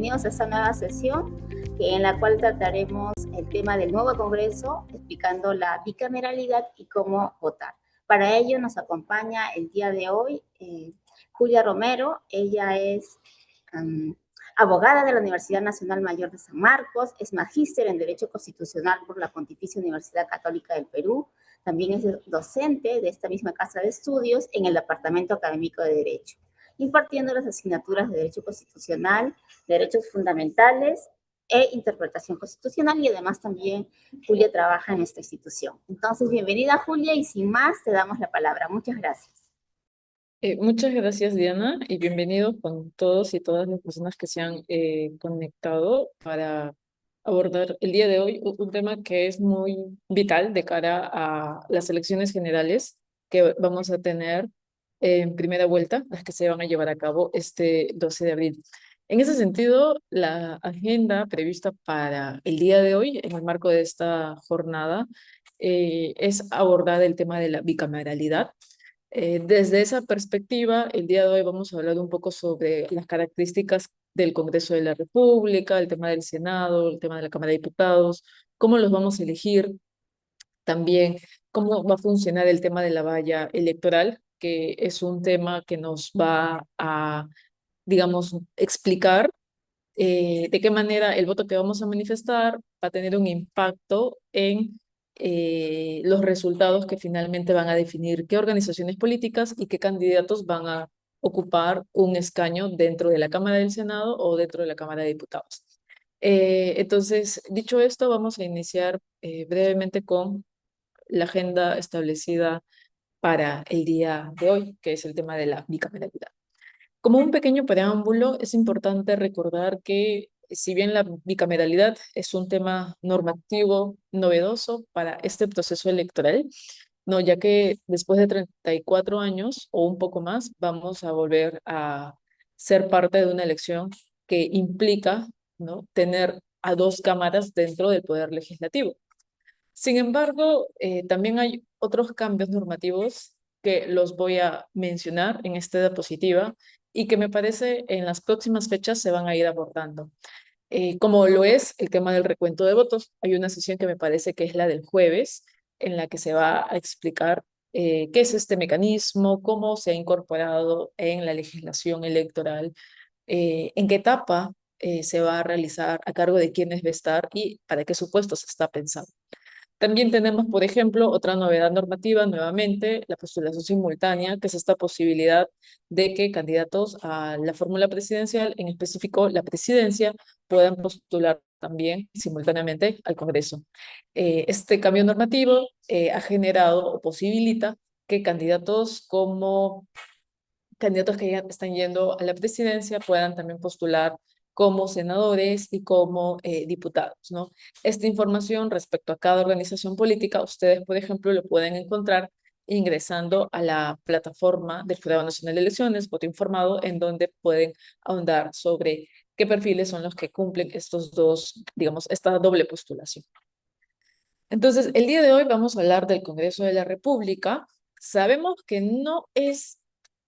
bienvenidos a esta nueva sesión en la cual trataremos el tema del nuevo Congreso, explicando la bicameralidad y cómo votar. Para ello nos acompaña el día de hoy Julia Romero. Ella es abogada de la Universidad Nacional Mayor de San Marcos, es magíster en Derecho Constitucional por la Pontificia Universidad Católica del Perú. También es docente de esta misma casa de estudios en el Departamento Académico de Derecho, impartiendo las asignaturas de Derecho Constitucional, Derechos Fundamentales e Interpretación Constitucional, y además también Julia trabaja en esta institución. Entonces, bienvenida Julia, y sin más te damos la palabra. Muchas gracias. Muchas gracias, Diana, y bienvenidos con todos y todas las personas que se han conectado para abordar el día de hoy un tema que es muy vital de cara a las elecciones generales que vamos a tener en primera vuelta, las que se van a llevar a cabo este 12 de abril. En ese sentido, la agenda prevista para el día de hoy, en el marco de esta jornada, es abordar el tema de la bicameralidad. Desde esa perspectiva, el día de hoy vamos a hablar un poco sobre las características del Congreso de la República, el tema del Senado, el tema de la Cámara de Diputados, cómo los vamos a elegir, también cómo va a funcionar el tema de la valla electoral, que es un tema que nos va a, digamos, explicar de qué manera el voto que vamos a manifestar va a tener un impacto en los resultados que finalmente van a definir qué organizaciones políticas y qué candidatos van a ocupar un escaño dentro de la Cámara del Senado o dentro de la Cámara de Diputados. Entonces, dicho esto, vamos a iniciar brevemente con la agenda establecida para el día de hoy, que es el tema de la bicameralidad. Como un pequeño preámbulo, es importante recordar que si bien la bicameralidad es un tema normativo novedoso para este proceso electoral, no, ya que después de 34 años o un poco más, vamos a volver a ser parte de una elección que implica, ¿no?, tener a dos cámaras dentro del poder legislativo. Sin embargo, también hay otros cambios normativos que los voy a mencionar en esta diapositiva y que me parece en las próximas fechas se van a ir abordando. Como lo es el tema del recuento de votos, hay una sesión que me parece que es la del jueves, en la que se va a explicar qué es este mecanismo, cómo se ha incorporado en la legislación electoral, en qué etapa se va a realizar, a cargo de quiénes va a estar y para qué supuestos se está pensando. También tenemos, por ejemplo, otra novedad normativa, nuevamente, la postulación simultánea, que es esta posibilidad de que candidatos a la fórmula presidencial, en específico la presidencia, puedan postular también simultáneamente al Congreso. Este cambio normativo ha generado o posibilita que candidatos que ya están yendo a la presidencia puedan también postular como senadores y como diputados, ¿no? Esta información respecto a cada organización política, ustedes, por ejemplo, lo pueden encontrar ingresando a la plataforma del Jurado Nacional de Elecciones, Voto Informado, en donde pueden ahondar sobre qué perfiles son los que cumplen estos dos, digamos, esta doble postulación. Entonces, el día de hoy vamos a hablar del Congreso de la República. Sabemos que no es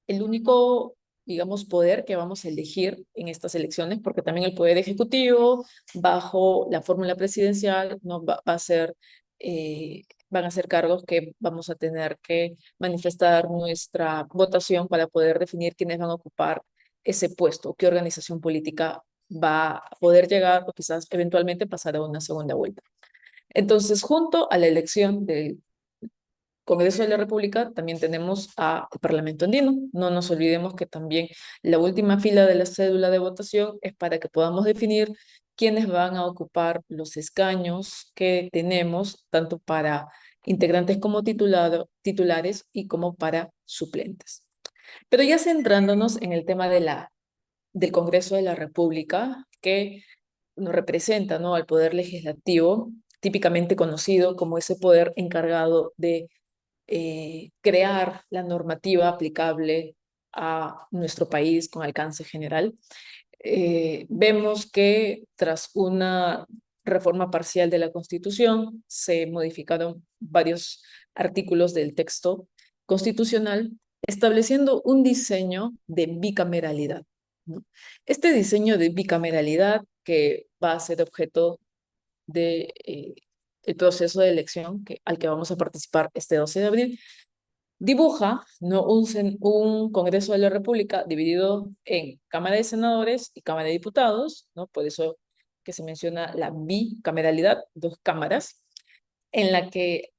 el único, digamos, poder que vamos a elegir en estas elecciones, porque también el poder ejecutivo, bajo la fórmula presidencial, no va a ser, van a ser cargos que vamos a tener que manifestar nuestra votación para poder definir quiénes van a ocupar ese puesto, qué organización política va a poder llegar o quizás eventualmente pasar a una segunda vuelta. Entonces, junto a la elección del Congreso de la República, también tenemos al Parlamento andino. No nos olvidemos que también la última fila de la cédula de votación es para que podamos definir quiénes van a ocupar los escaños que tenemos, tanto para integrantes como titulares y como para suplentes. Pero ya centrándonos en el tema del Congreso de la República, que nos representa, ¿no?, al poder legislativo, típicamente conocido como ese poder encargado de crear la normativa aplicable a nuestro país con alcance general. Vemos que tras una reforma parcial de la Constitución se modificaron varios artículos del texto constitucional estableciendo un diseño de bicameralidad, ¿no? Este diseño de bicameralidad que va a ser objeto de el proceso de elección al que vamos a participar este 12 de abril, dibuja, ¿no?, un Congreso de la República dividido en Cámara de Senadores y Cámara de Diputados, ¿no? Por eso que se menciona la bicameralidad, dos cámaras, en la que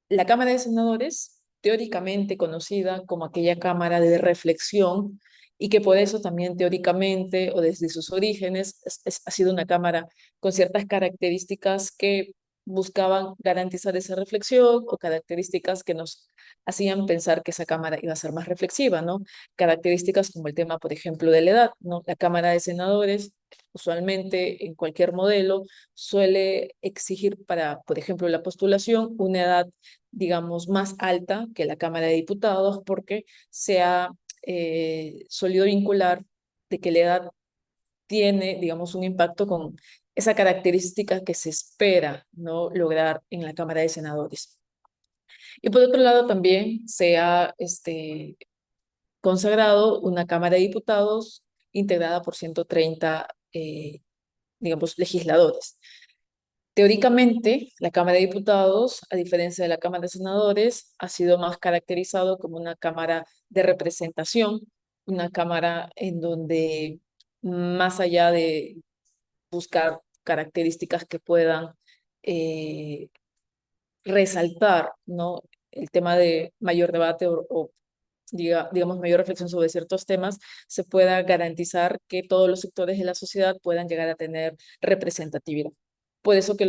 la Cámara de Senadores, teóricamente conocida como aquella cámara de reflexión, y que por eso también teóricamente o desde sus orígenes ha sido una cámara con ciertas características que buscaban garantizar esa reflexión o características que nos hacían pensar que esa cámara iba a ser más reflexiva, ¿no? Características como el tema, por ejemplo, de la edad, ¿no? La Cámara de Senadores, usualmente en cualquier modelo, suele exigir para, por ejemplo, la postulación, una edad, digamos, más alta que la Cámara de Diputados, porque se ha solido vincular de que la edad tiene, digamos, un impacto con esa característica que se espera, ¿no?, lograr en la Cámara de Senadores. Y por otro lado, también se ha consagrado una Cámara de Diputados integrada por 130, digamos, legisladores. Teóricamente, la Cámara de Diputados, a diferencia de la Cámara de Senadores, ha sido más caracterizado como una cámara de representación, una cámara en donde, más allá de buscar características que puedan eh, resaltar, ¿no?, el tema de mayor debate o digamos, mayor reflexión sobre ciertos temas, se pueda garantizar que todos los sectores de la sociedad puedan llegar a tener representatividad. Por eso que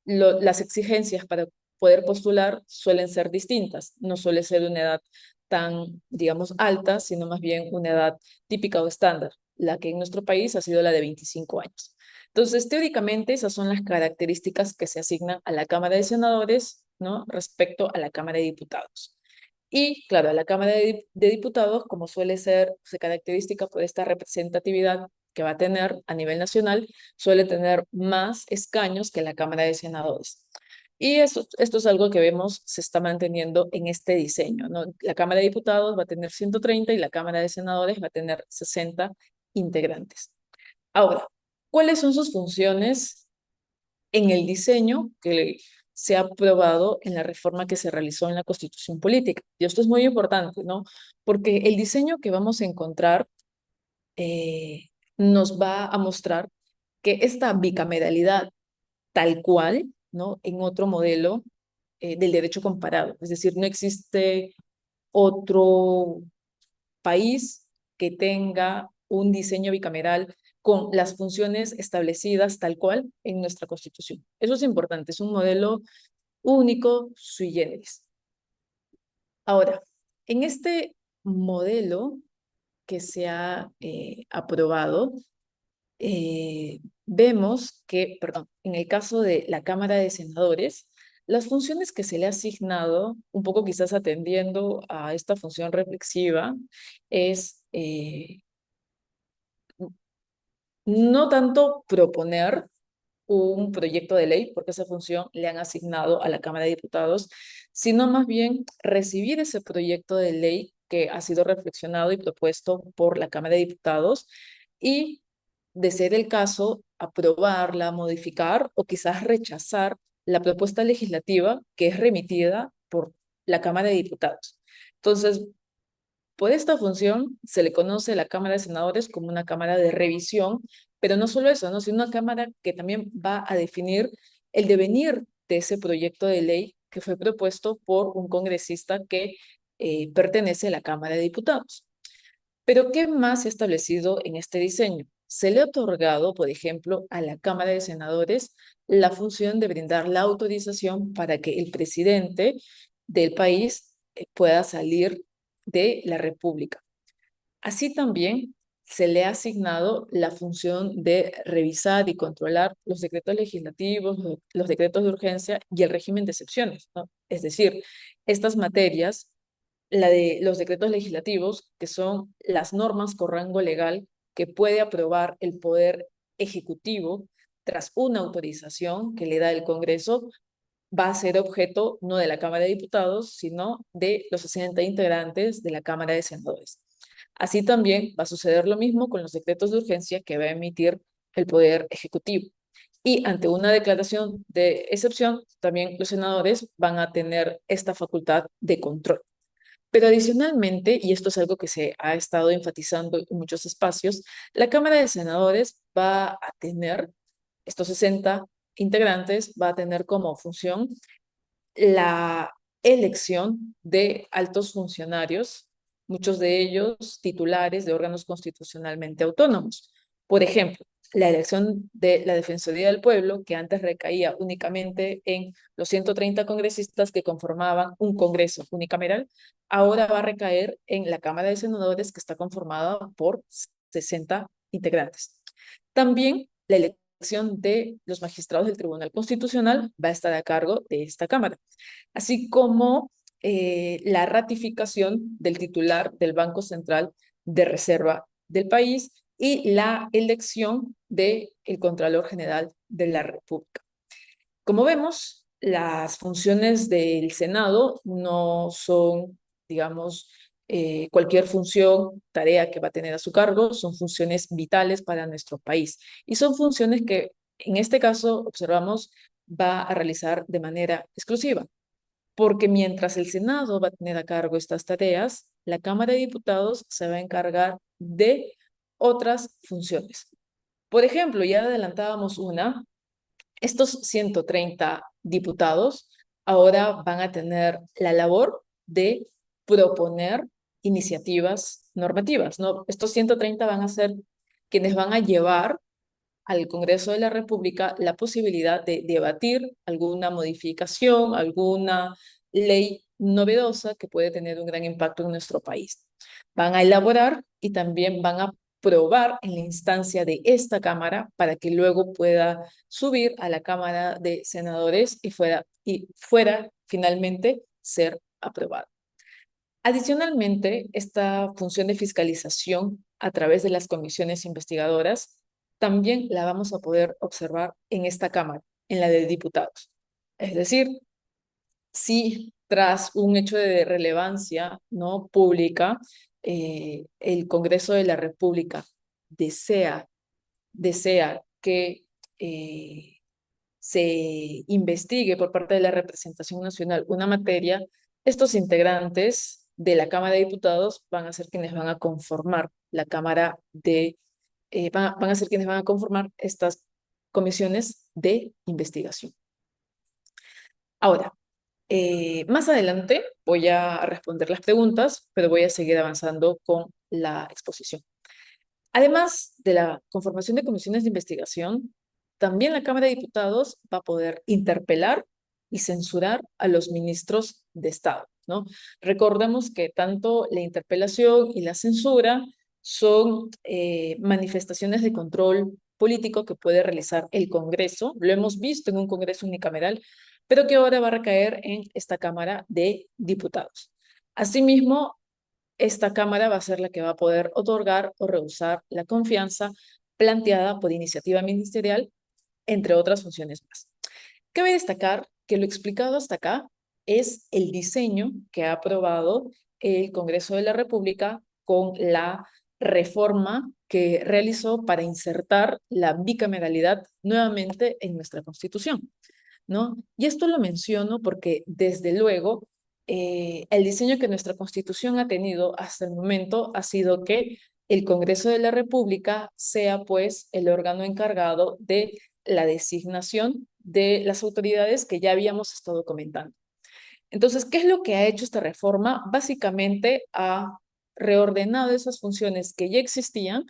las exigencias para poder postular suelen ser distintas. No suele ser una edad tan, digamos, alta, sino más bien una edad típica o estándar, la que en nuestro país ha sido la de 25 años. Entonces, teóricamente, esas son las características que se asignan a la Cámara de Senadores, ¿no?, respecto a la Cámara de Diputados. Y claro, la Cámara de Diputados, como suele ser, se característica por esta representatividad que va a tener a nivel nacional, suele tener más escaños que la Cámara de Senadores. Y esto es algo que vemos se está manteniendo en este diseño, ¿no? La Cámara de Diputados va a tener 130 y la Cámara de Senadores va a tener 60 integrantes. Ahora, ¿cuáles son sus funciones en el diseño que se ha aprobado en la reforma que se realizó en la Constitución Política? Y esto es muy importante, ¿no? Porque el diseño que vamos a encontrar eh, nos va a mostrar que esta bicameralidad tal cual, ¿no?, en otro modelo del derecho comparado. Es decir, no existe otro país que tenga un diseño bicameral con las funciones establecidas tal cual en nuestra Constitución. Eso es importante, es un modelo único, sui generis. Ahora, en este modelo que se ha aprobado, vemos que, perdón, en el caso de la Cámara de Senadores, las funciones que se le ha asignado, un poco quizás atendiendo a esta función reflexiva, es no tanto proponer un proyecto de ley, porque esa función le han asignado a la Cámara de Diputados, sino más bien recibir ese proyecto de ley que ha sido reflexionado y propuesto por la Cámara de Diputados y, de ser el caso, aprobarla, modificar o quizás rechazar la propuesta legislativa que es remitida por la Cámara de Diputados. Entonces, por esta función se le conoce a la Cámara de Senadores como una cámara de revisión, pero no solo eso, ¿no?, sino una cámara que también va a definir el devenir de ese proyecto de ley que fue propuesto por un congresista que pertenece a la Cámara de Diputados. Pero ¿qué más se ha establecido en este diseño? Se le ha otorgado, por ejemplo, a la Cámara de Senadores la función de brindar la autorización para que el presidente del país pueda salir de la República. Así también se le ha asignado la función de revisar y controlar los decretos legislativos, los decretos de urgencia y el régimen de excepciones, ¿no? Es decir, estas materias, la de los decretos legislativos, que son las normas con rango legal que puede aprobar el Poder Ejecutivo tras una autorización que le da el Congreso, va a ser objeto no de la Cámara de Diputados, sino de los 60 integrantes de la Cámara de Senadores. Así también va a suceder lo mismo con los decretos de urgencia que va a emitir el Poder Ejecutivo. Y ante una declaración de excepción, también los senadores van a tener esta facultad de control. Pero adicionalmente, y esto es algo que se ha estado enfatizando en muchos espacios, la Cámara de Senadores va a tener, estos 60 integrantes, va a tener como función la elección de altos funcionarios, muchos de ellos titulares de órganos constitucionalmente autónomos. Por ejemplo, la elección de la Defensoría del Pueblo, que antes recaía únicamente en los 130 congresistas que conformaban un Congreso unicameral, ahora va a recaer en la Cámara de Senadores, que está conformada por 60 integrantes. También la elección de los magistrados del Tribunal Constitucional va a estar a cargo de esta Cámara, así como la ratificación del titular del Banco Central de Reserva del país y la elección del Contralor General de la República. Como vemos, las funciones del Senado no son, digamos, cualquier función, tarea que va a tener a su cargo, son funciones vitales para nuestro país. Y son funciones que, en este caso, observamos, va a realizar de manera exclusiva, porque mientras el Senado va a tener a cargo estas tareas, la Cámara de Diputados se va a encargar de otras funciones. Por ejemplo, ya adelantábamos una, estos 130 diputados ahora van a tener la labor de proponer iniciativas normativas, ¿no? Estos 130 van a ser quienes van a llevar al Congreso de la República la posibilidad de debatir alguna modificación, alguna ley novedosa que puede tener un gran impacto en nuestro país. Van a elaborar y también van a probar en la instancia de esta Cámara para que luego pueda subir a la Cámara de Senadores y fuera finalmente ser aprobado. Adicionalmente, esta función de fiscalización a través de las comisiones investigadoras también la vamos a poder observar en esta Cámara, en la de diputados. Es decir, si tras un hecho de relevancia no pública, el Congreso de la República desea que se investigue por parte de la representación nacional una materia, estos integrantes de la Cámara de Diputados van a ser quienes van a conformar la Cámara van a ser quienes van a conformar estas comisiones de investigación. Ahora, más adelante voy a responder las preguntas, pero voy a seguir avanzando con la exposición. Además de la conformación de comisiones de investigación, también la Cámara de Diputados va a poder interpelar y censurar a los ministros de Estado, ¿no? Recordemos que tanto la interpelación y la censura son manifestaciones de control político que puede realizar el Congreso. Lo hemos visto en un Congreso unicameral, pero que ahora va a recaer en esta Cámara de Diputados. Asimismo, esta Cámara va a ser la que va a poder otorgar o rehusar la confianza planteada por iniciativa ministerial, entre otras funciones más. Cabe destacar que lo explicado hasta acá es el diseño que ha aprobado el Congreso de la República con la reforma que realizó para insertar la bicameralidad nuevamente en nuestra Constitución, ¿no? Y esto lo menciono porque, desde luego, el diseño que nuestra Constitución ha tenido hasta el momento ha sido que el Congreso de la República sea, pues, el órgano encargado de la designación de las autoridades que ya habíamos estado comentando. Entonces, ¿qué es lo que ha hecho esta reforma? Básicamente ha reordenado esas funciones que ya existían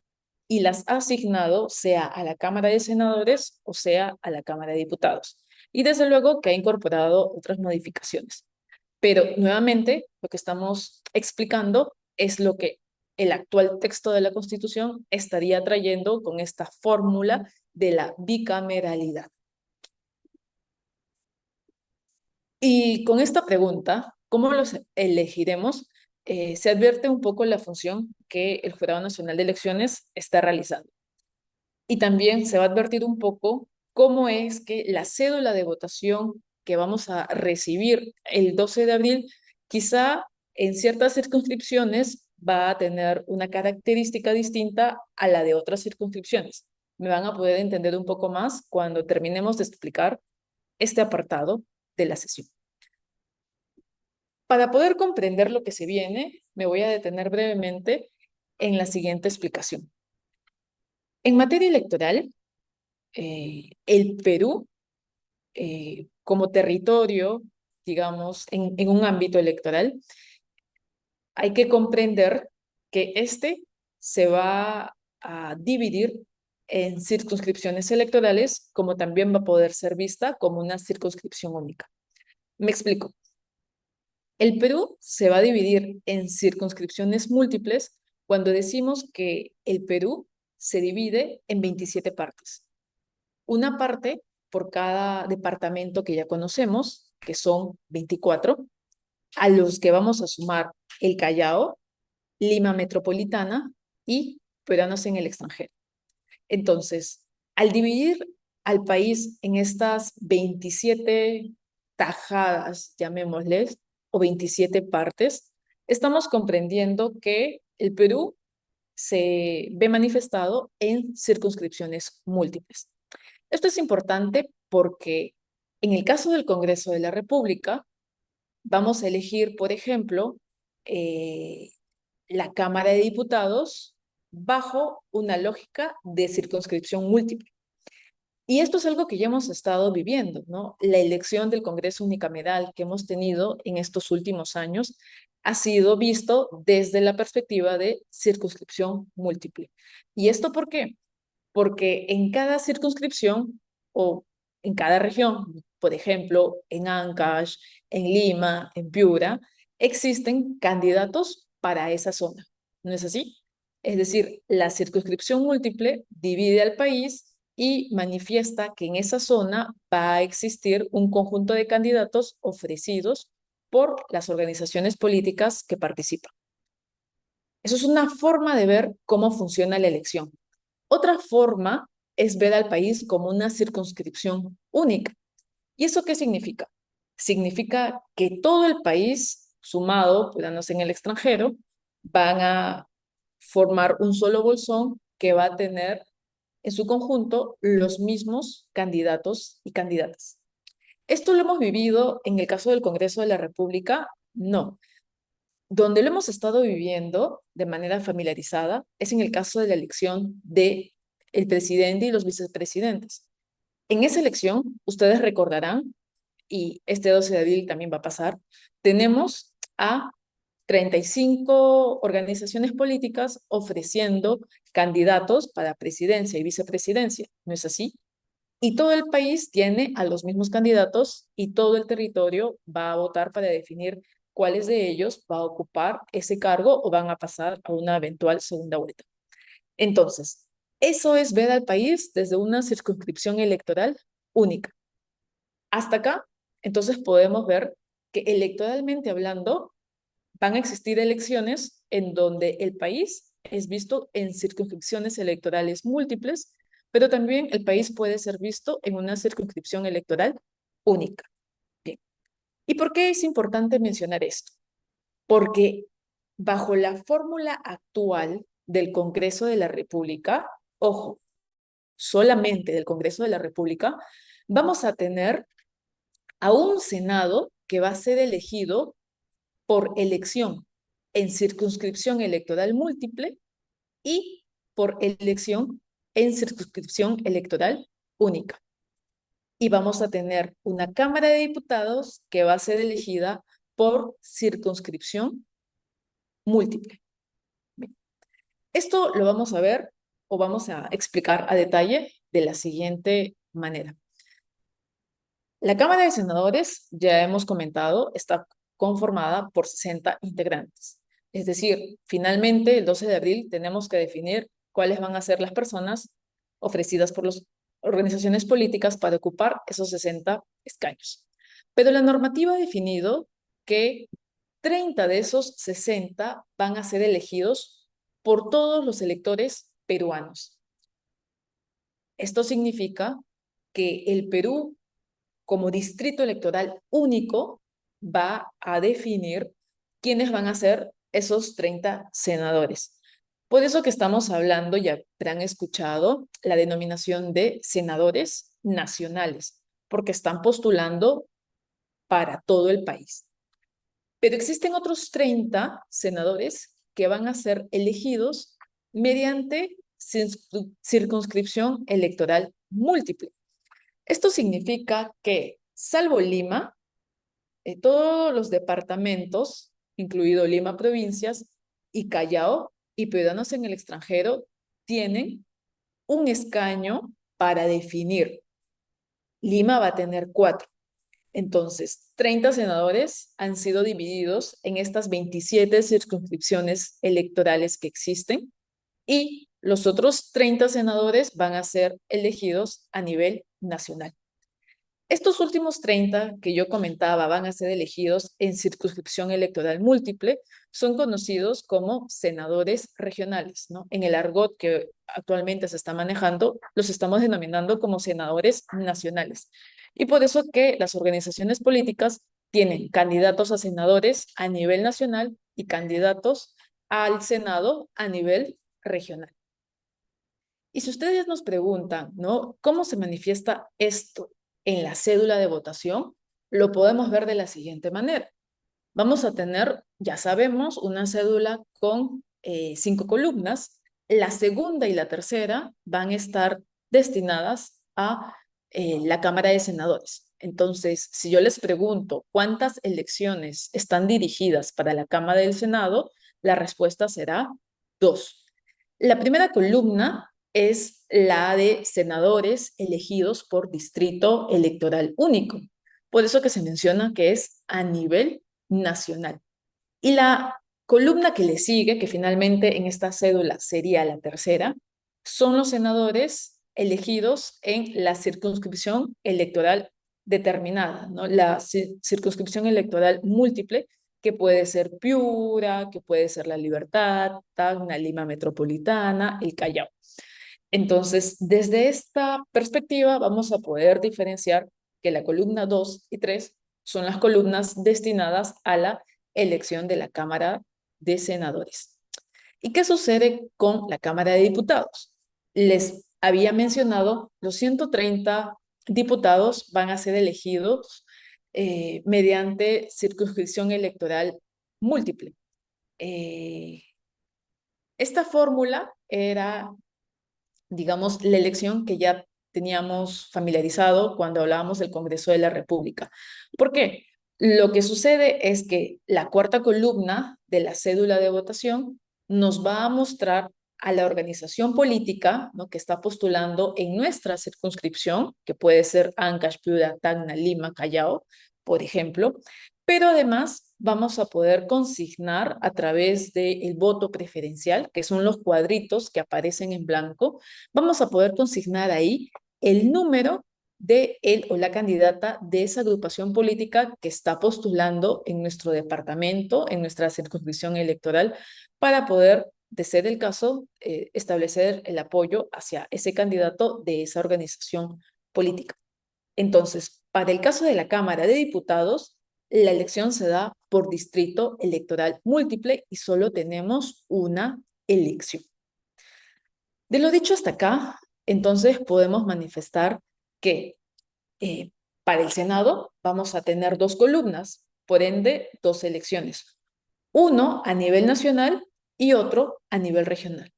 y las ha asignado sea a la Cámara de Senadores o sea a la Cámara de Diputados. Y desde luego que ha incorporado otras modificaciones. Pero nuevamente, lo que estamos explicando es lo que el actual texto de la Constitución estaría trayendo con esta fórmula de la bicameralidad. Y con esta pregunta, ¿cómo los elegiremos? Se advierte un poco la función que el Jurado Nacional de Elecciones está realizando. Y también se va a advertir un poco cómo es que la cédula de votación que vamos a recibir el 12 de abril, quizá en ciertas circunscripciones va a tener una característica distinta a la de otras circunscripciones. Me van a poder entender un poco más cuando terminemos de explicar este apartado de la sesión. Para poder comprender lo que se viene, me voy a detener brevemente en la siguiente explicación. En materia electoral, el Perú, como territorio, digamos, en un ámbito electoral, hay que comprender que este se va a dividir en circunscripciones electorales, como también va a poder ser vista como una circunscripción única. Me explico. El Perú se va a dividir en circunscripciones múltiples cuando decimos que el Perú se divide en 27 partes. Una parte por cada departamento que ya conocemos, que son 24, a los que vamos a sumar el Callao, Lima Metropolitana y peruanos en el extranjero. Entonces, al dividir al país en estas 27 tajadas, llamémosles, o 27 partes, estamos comprendiendo que el Perú se ve manifestado en circunscripciones múltiples. Esto es importante porque en el caso del Congreso de la República, vamos a elegir, por ejemplo, la Cámara de Diputados bajo una lógica de circunscripción múltiple. Y esto es algo que ya hemos estado viviendo, ¿no? La elección del Congreso unicameral que hemos tenido en estos últimos años ha sido visto desde la perspectiva de circunscripción múltiple. ¿Y esto por qué? Porque en cada circunscripción o en cada región, por ejemplo, en Ancash, en Lima, en Piura, existen candidatos para esa zona. ¿No es así? Es decir, la circunscripción múltiple divide al país y manifiesta que en esa zona va a existir un conjunto de candidatos ofrecidos por las organizaciones políticas que participan. Eso es una forma de ver cómo funciona la elección. Otra forma es ver al país como una circunscripción única. ¿Y eso qué significa? Significa que todo el país, sumado, pues, en el extranjero, van a formar un solo bolsón que va a tener en su conjunto los mismos candidatos y candidatas. ¿Esto lo hemos vivido en el caso del Congreso de la República? No. Donde lo hemos estado viviendo de manera familiarizada es en el caso de la elección de el presidente y los vicepresidentes. En esa elección, ustedes recordarán, y este 12 de abril también va a pasar, tenemos a 35 organizaciones políticas ofreciendo candidatos para presidencia y vicepresidencia, ¿no es así? Y todo el país tiene a los mismos candidatos y todo el territorio va a votar para definir cuáles de ellos va a ocupar ese cargo o van a pasar a una eventual segunda vuelta. Entonces, eso es ver al país desde una circunscripción electoral única. Hasta acá, entonces podemos ver que electoralmente hablando, van a existir elecciones en donde el país es visto en circunscripciones electorales múltiples, pero también el país puede ser visto en una circunscripción electoral única. Bien. ¿Y por qué es importante mencionar esto? Porque bajo la fórmula actual del Congreso de la República, ojo, solamente del Congreso de la República, vamos a tener a un Senado que va a ser elegido por elección en circunscripción electoral múltiple y por elección en circunscripción electoral única. Y vamos a tener una Cámara de Diputados que va a ser elegida por circunscripción múltiple. Bien. Esto lo vamos a ver o vamos a explicar a detalle de la siguiente manera. La Cámara de Senadores, ya hemos comentado, está conformada por 60 integrantes. Es decir, finalmente, el 12 de abril tenemos que definir cuáles van a ser las personas ofrecidas por las organizaciones políticas para ocupar esos 60 escaños. Pero la normativa ha definido que 30 de esos 60 van a ser elegidos por todos los electores peruanos. Esto significa que el Perú, como distrito electoral único, va a definir quiénes van a ser esos 30 senadores. Por eso que estamos hablando, ya habrán escuchado, la denominación de senadores nacionales, porque están postulando para todo el país. Pero existen otros 30 senadores que van a ser elegidos mediante circunscripción electoral múltiple. Esto significa que, salvo Lima, todos los departamentos, incluido Lima Provincias y Callao, y ciudadanos en el extranjero, tienen un escaño para definir. Lima va a tener 4. Entonces, 30 senadores han sido divididos en estas 27 circunscripciones electorales que existen y los otros 30 senadores van a ser elegidos a nivel nacional. Estos últimos 30 que yo comentaba van a ser elegidos en circunscripción electoral múltiple, son conocidos como senadores regionales, ¿no? En el argot que actualmente se está manejando, los estamos denominando como senadores nacionales. Y por eso que las organizaciones políticas tienen candidatos a senadores a nivel nacional y candidatos al Senado a nivel regional. Y si ustedes nos preguntan, ¿no? ¿Cómo se manifiesta esto en la cédula de votación? Lo podemos ver de la siguiente manera. Vamos a tener, ya sabemos, una cédula con 5 columnas. La segunda y la tercera van a estar destinadas a la Cámara de Senadores. Entonces, si yo les pregunto cuántas elecciones están dirigidas para la Cámara del Senado, la respuesta será 2. La primera columna es la de senadores elegidos por distrito electoral único. Por eso que se menciona que es a nivel nacional. Y la columna que le sigue, que finalmente en esta cédula sería la tercera, son los senadores elegidos en la circunscripción electoral determinada, ¿no? La circunscripción electoral múltiple, que puede ser Piura, que puede ser La Libertad, Tacna, Lima Metropolitana, el Callao. Entonces, desde esta perspectiva vamos a poder diferenciar que la columna 2 y 3 son las columnas destinadas a la elección de la Cámara de Senadores. ¿Y qué sucede con la Cámara de Diputados? Les había mencionado, los 130 diputados van a ser elegidos mediante circunscripción electoral múltiple. Esta fórmula era, digamos, la elección que ya teníamos familiarizado cuando hablábamos del Congreso de la República. ¿Por qué? Lo que sucede es que la cuarta columna de la cédula de votación nos va a mostrar a la organización política, ¿no?, que está postulando en nuestra circunscripción, que puede ser Ancash, Piura, Tacna, Lima, Callao, por ejemplo, pero además vamos a poder consignar a través del voto preferencial, que son los cuadritos que aparecen en blanco, vamos a poder consignar ahí el número de él o la candidata de esa agrupación política que está postulando en nuestro departamento, en nuestra circunscripción electoral, para poder, de ser el caso, establecer el apoyo hacia ese candidato de esa organización política. Entonces, para el caso de la Cámara de Diputados, la elección se da por distrito electoral múltiple y solo tenemos una elección. De lo dicho hasta acá, entonces podemos manifestar que para el Senado vamos a tener 2 columnas, por ende 2 elecciones. Uno a nivel nacional y otro a nivel regional.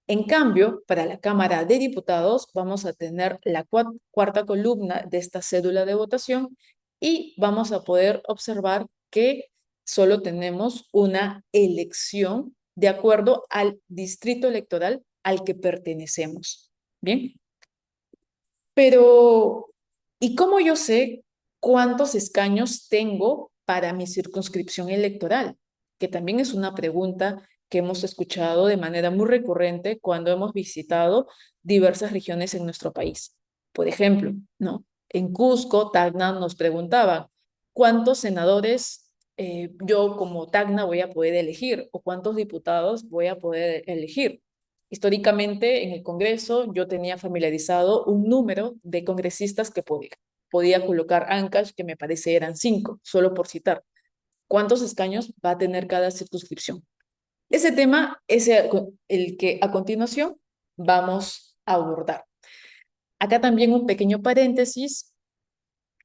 En cambio, para la Cámara de Diputados vamos a tener la cuarta columna de esta cédula de votación y vamos a poder observar que solo tenemos una elección de acuerdo al distrito electoral al que pertenecemos. Bien, pero ¿y cómo yo sé cuántos escaños tengo para mi circunscripción electoral? Que también es una pregunta que hemos escuchado de manera muy recurrente cuando hemos visitado diversas regiones en nuestro país. Por ejemplo, ¿no? En Cusco, Tacna nos preguntaban, ¿cuántos senadores yo como Tacna voy a poder elegir? ¿O cuántos diputados voy a poder elegir? Históricamente, en el Congreso, yo tenía familiarizado un número de congresistas que podía colocar Ancash, que me parece eran 5, solo por citar. ¿Cuántos escaños va a tener cada circunscripción? Ese tema es el que a continuación vamos a abordar. Acá también un pequeño paréntesis.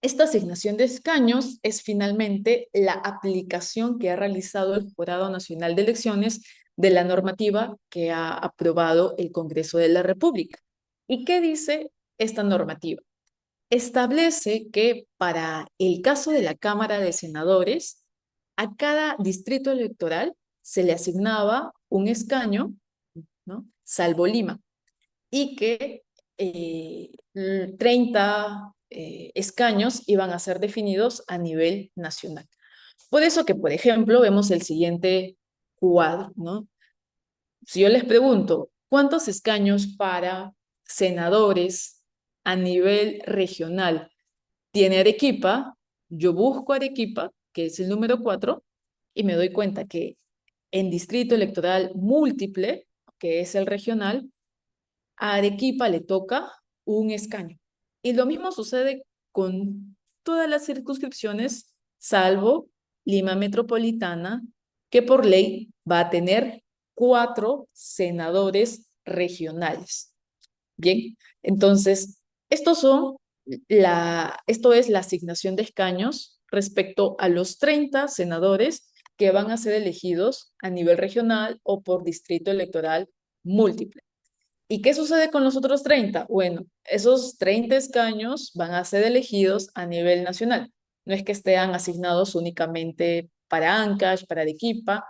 Esta asignación de escaños es finalmente la aplicación que ha realizado el Jurado Nacional de Elecciones de la normativa que ha aprobado el Congreso de la República. ¿Y qué dice esta normativa? Establece que para el caso de la Cámara de Senadores, a cada distrito electoral se le asignaba un escaño, ¿no? Salvo Lima, y que 30 escaños iban a ser definidos a nivel nacional. Por eso que, por ejemplo, vemos el siguiente cuadro, ¿no? Si yo les pregunto, ¿cuántos escaños para senadores a nivel regional tiene Arequipa? Yo busco Arequipa, que es el número 4, y me doy cuenta que en distrito electoral múltiple, que es el regional, a Arequipa le toca un escaño. Y lo mismo sucede con todas las circunscripciones, salvo Lima Metropolitana, que por ley va a tener 4 senadores regionales. Bien, entonces, esto es la asignación de escaños respecto a los 30 senadores que van a ser elegidos a nivel regional o por distrito electoral múltiple. ¿Y qué sucede con los otros 30? Bueno, esos 30 escaños van a ser elegidos a nivel nacional. No es que estén asignados únicamente para Ancash, para Arequipa,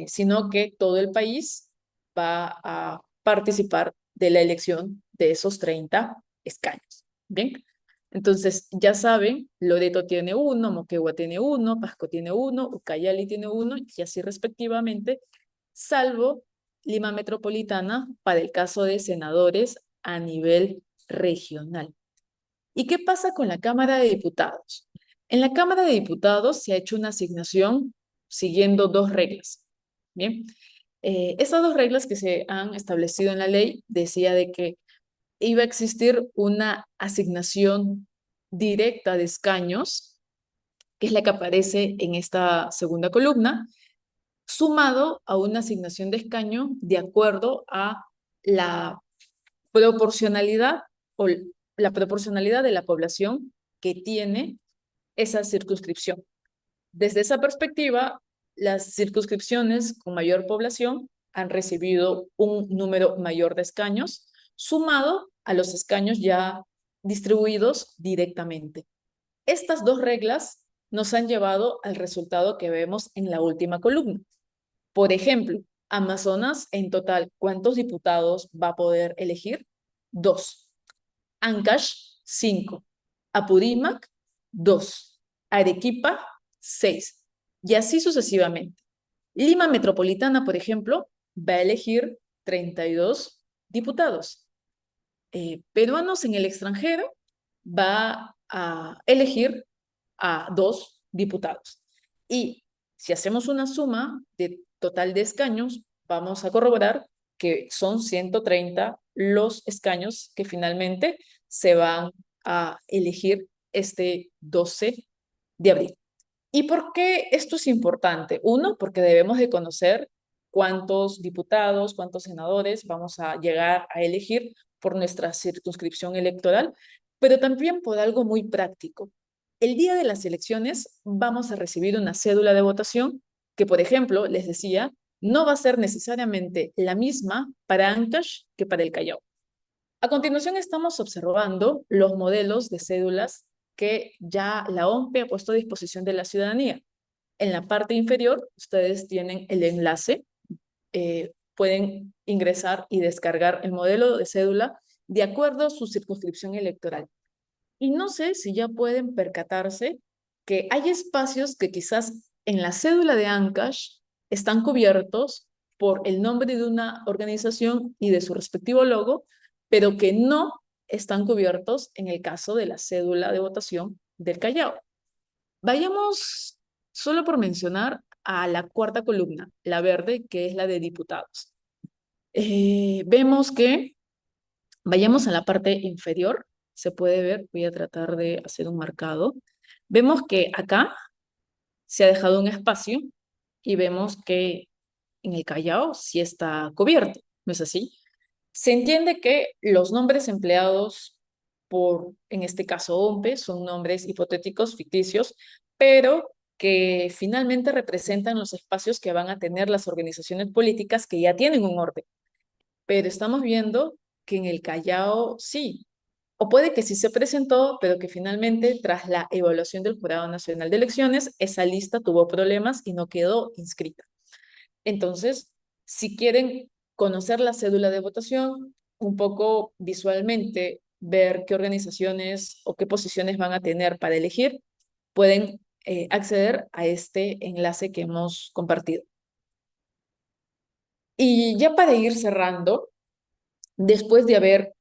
sino que todo el país va a participar de la elección de esos 30 escaños. Bien, entonces ya saben, Loreto tiene uno, Moquegua tiene uno, Pasco tiene uno, Ucayali tiene uno, y así respectivamente, salvo Lima Metropolitana para el caso de senadores a nivel regional. ¿Y qué pasa con la Cámara de Diputados? En la Cámara de Diputados se ha hecho una asignación siguiendo 2 reglas. Bien, esas 2 reglas que se han establecido en la ley decía de que iba a existir una asignación directa de escaños, que es la que aparece en esta segunda columna, sumado a una asignación de escaño de acuerdo a la proporcionalidad o la proporcionalidad de la población que tiene esa circunscripción. Desde esa perspectiva, las circunscripciones con mayor población han recibido un número mayor de escaños, sumado a los escaños ya distribuidos directamente. Estas 2 reglas nos han llevado al resultado que vemos en la última columna. Por ejemplo, Amazonas en total, ¿cuántos diputados va a poder elegir? 2. Ancash, 5. Apurímac, 2. Arequipa, 6. Y así sucesivamente. Lima Metropolitana, por ejemplo, va a elegir 32 diputados. Peruanos en el extranjero va a elegir a 2 diputados. Y si hacemos una suma de total de escaños, vamos a corroborar que son 130 los escaños que finalmente se van a elegir este 12 de abril. ¿Y por qué esto es importante? Uno, porque debemos de conocer cuántos diputados, cuántos senadores vamos a llegar a elegir por nuestra circunscripción electoral, pero también por algo muy práctico. El día de las elecciones vamos a recibir una cédula de votación que, por ejemplo, les decía, no va a ser necesariamente la misma para Ancash que para el Callao. A continuación estamos observando los modelos de cédulas que ya la OMPE ha puesto a disposición de la ciudadanía. En la parte inferior ustedes tienen el enlace, pueden ingresar y descargar el modelo de cédula de acuerdo a su circunscripción electoral. Y no sé si ya pueden percatarse que hay espacios que quizás en la cédula de Ancash están cubiertos por el nombre de una organización y de su respectivo logo, pero que no están cubiertos en el caso de la cédula de votación del Callao. Vayamos solo por mencionar a la cuarta columna, la verde, que es la de diputados. Vemos que, vayamos a la parte inferior, se puede ver, voy a tratar de hacer un marcado. Vemos que acá se ha dejado un espacio y vemos que en el Callao sí está cubierto, ¿no es así? Se entiende que los nombres empleados por, en este caso, OMPE, son nombres hipotéticos, ficticios, pero que finalmente representan los espacios que van a tener las organizaciones políticas que ya tienen un orden. Pero estamos viendo que en el Callao sí, o puede que sí se presentó, pero que finalmente, tras la evaluación del Jurado Nacional de Elecciones, esa lista tuvo problemas y no quedó inscrita. Entonces, si quieren conocer la cédula de votación, un poco visualmente ver qué organizaciones o qué posiciones van a tener para elegir, pueden acceder a este enlace que hemos compartido. Y ya para ir cerrando, después de haber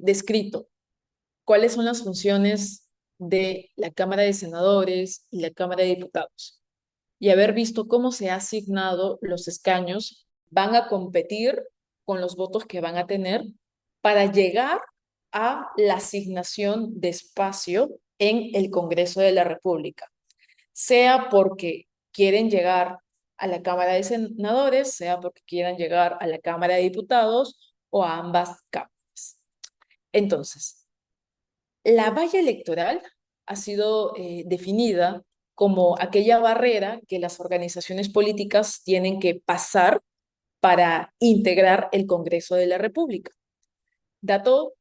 descrito cuáles son las funciones de la Cámara de Senadores y la Cámara de Diputados, y haber visto cómo se ha asignado los escaños, van a competir con los votos que van a tener para llegar a la asignación de espacio en el Congreso de la República, sea porque quieren llegar a la Cámara de Senadores, sea porque quieran llegar a la Cámara de Diputados o a ambas cámaras. Entonces, la valla electoral ha sido definida como aquella barrera que las organizaciones políticas tienen que pasar para integrar el Congreso de la República. Dato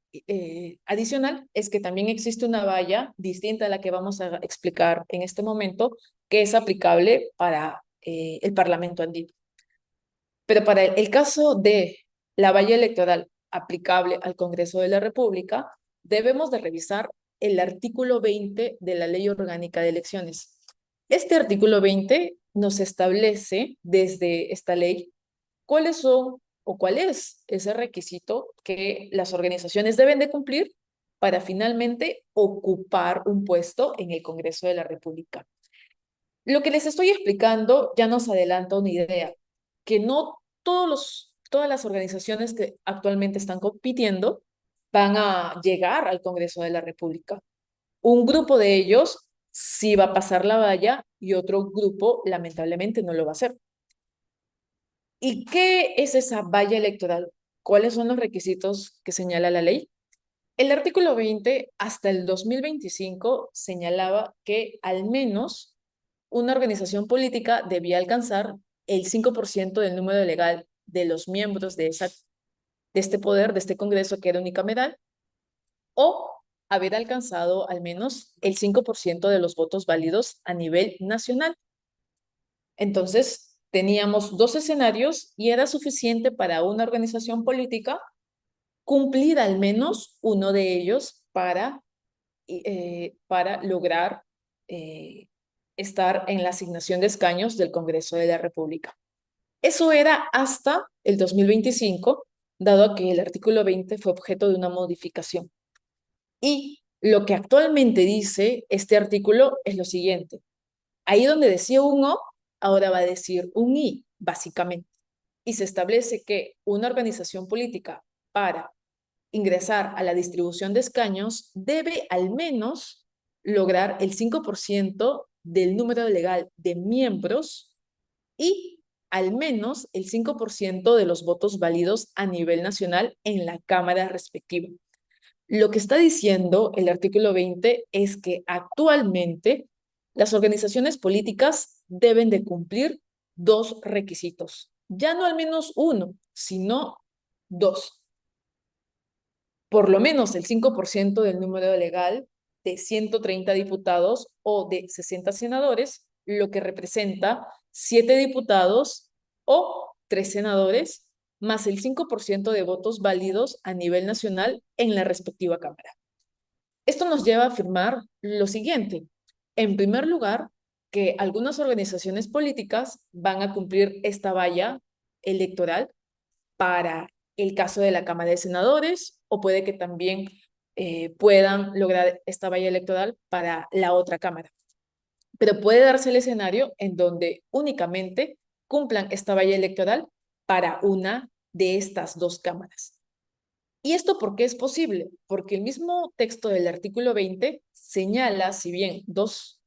adicional es que también existe una valla distinta a la que vamos a explicar en este momento, que es aplicable para el Parlamento andino. Pero para el caso de la valla electoral aplicable al Congreso de la República, debemos de revisar el artículo 20 de la Ley Orgánica de Elecciones. Este artículo 20 nos establece desde esta ley cuáles son o cuál es ese requisito que las organizaciones deben de cumplir para finalmente ocupar un puesto en el Congreso de la República. Lo que les estoy explicando ya nos adelanta una idea, que no todas las organizaciones que actualmente están compitiendo van a llegar al Congreso de la República. Un grupo de ellos sí va a pasar la valla y otro grupo lamentablemente no lo va a hacer. ¿Y qué es esa valla electoral? ¿Cuáles son los requisitos que señala la ley? El artículo 20 hasta el 2025 señalaba que al menos una organización política debía alcanzar el 5% del número legal de los miembros de este poder, de este Congreso que era unicameral, o haber alcanzado al menos el 5% de los votos válidos a nivel nacional. Entonces, teníamos dos escenarios y era suficiente para una organización política cumplir al menos uno de ellos para lograr estar en la asignación de escaños del Congreso de la República. Eso era hasta el 2025, dado que el artículo 20 fue objeto de una modificación. Y lo que actualmente dice este artículo es lo siguiente. Ahí donde decía un O, ahora va a decir un I, básicamente. Y se establece que una organización política para ingresar a la distribución de escaños debe al menos lograr el 5% del número legal de miembros y al menos el 5% de los votos válidos a nivel nacional en la Cámara respectiva. Lo que está diciendo el artículo 20 es que actualmente las organizaciones políticas deben de cumplir dos requisitos, ya no al menos uno, sino dos. Por lo menos el 5% del número legal de 130 diputados o de 60 senadores, lo que representa 7 diputados o 3 senadores, más el 5% de votos válidos a nivel nacional en la respectiva Cámara. Esto nos lleva a afirmar lo siguiente. En primer lugar, que algunas organizaciones políticas van a cumplir esta valla electoral para el caso de la Cámara de Senadores o puede que también puedan lograr esta valla electoral para la otra Cámara. Pero puede darse el escenario en donde únicamente cumplan esta valla electoral para una de estas dos cámaras. ¿Y esto por qué es posible? Porque el mismo texto del artículo 20 señala, si bien dos